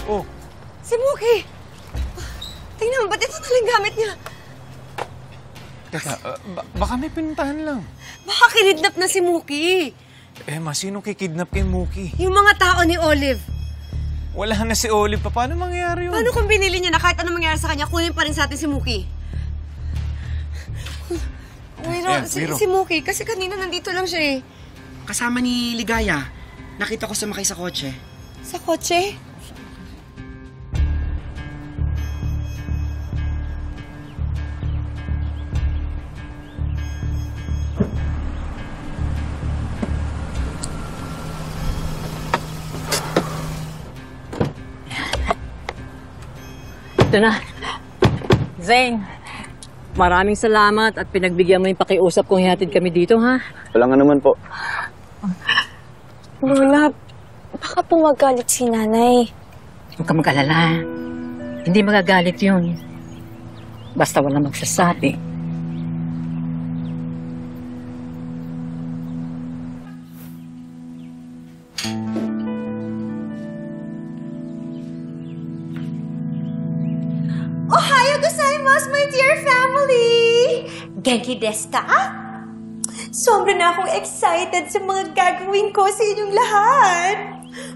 Oh. Si Mookie! Tingnan mo, ba't ito nalang gamit niya? Teka, baka may pinuntahan lang. Baka kinidnap na si Mookie. Emma, sino kikidnap kay Mookie? Yung mga tao ni Olive. Wala na si Olive pa. Paano mangyayari yun? Paano kung binili niya na kahit anong mangyari sa kanya, kunin pa rin sa atin si Mookie? Wiro, si Mookie, kasi kanina nandito lang siya eh. Kasama ni Ligaya. Nakita ko sumakay sa kotse. Sa kotse? Ito na. Zane, maraming salamat at pinagbigyan mo yung pakiusap kung hihatid kami dito, ha? Wala nga naman po. Lola, baka po magalit si nanay. Huwag ka mag-alala. Hindi magagalit yun. Basta walang magsasabi. Ohayo gozaimasu, my dear family! Genki desu ka? Sobra na akong excited sa mga gagawin ko sa inyong lahat.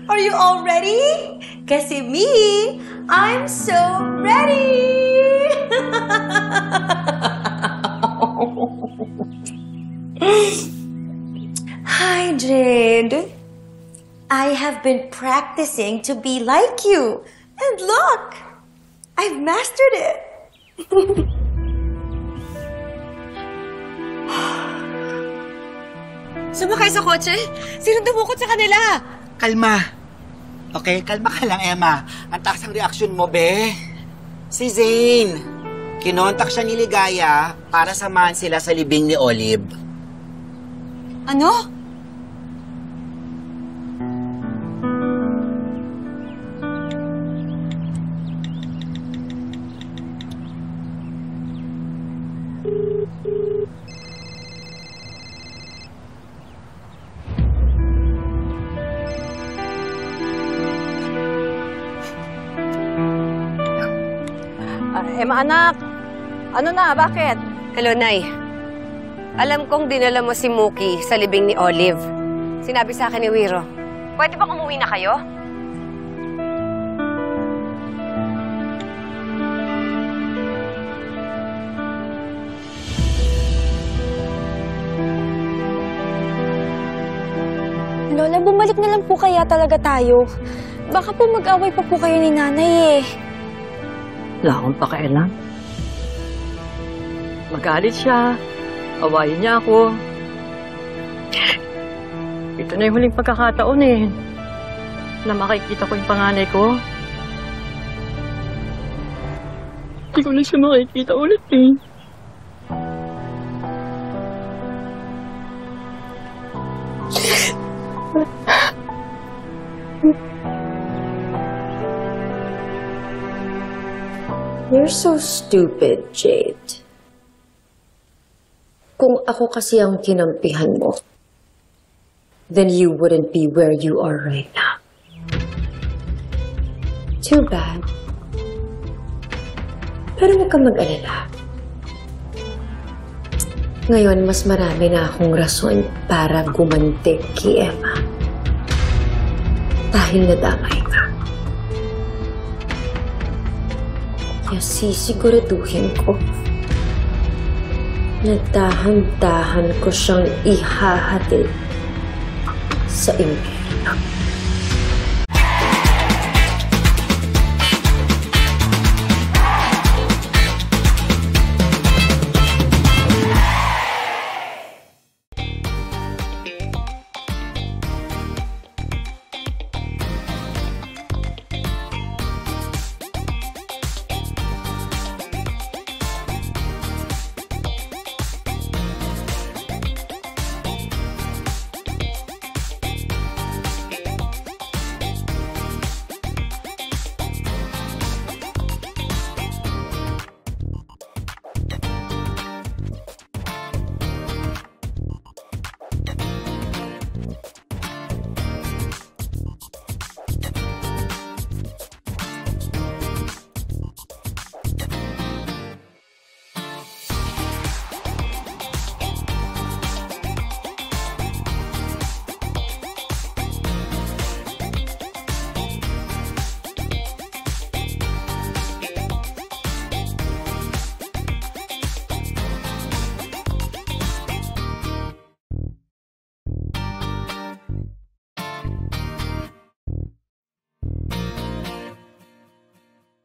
Are you all ready? Kasi me, I'm so ready! Hi, Jade. I have been practicing to be like you. And look! I've mastered it. Sumakay sa kotse? Sino dumukot sa kanila? Kalma. Okay, kalma ka lang, Emma. Ang taas ang reaksyon mo, be. Si Zane. Kinontak siya ni Ligaya para samahan sila sa libing ni Olive. Ano? Emma, anak. Ano na? Bakit? Hello, Nay. Alam kong dinala mo si Mookie sa libing ni Olive. Sinabi sa akin ni Wiro. Pwede bang umuwi na kayo? Lola, bumalik na lang po kaya talaga tayo. Baka po mag-away pa po kayo ni nanay eh. Wala akong pakialam. Magalit siya. Awayin niya ako. Ito na yung huling pagkakataon eh. Na makikita ko yung panganay ko. Hindi ko na siya makikita ulit eh. You're so stupid, Jade. Kung ako kasi ang kinampihan mo, then you wouldn't be where you are right now. Too bad. Pero huwag kang mag-alala. Ngayon, mas marami na akong rason para gumanti kay Emma. Dahil nadamay ka. Kaya sisiguraduhin ko na dahan-dahan ko siyang ihahatid sa impyerno.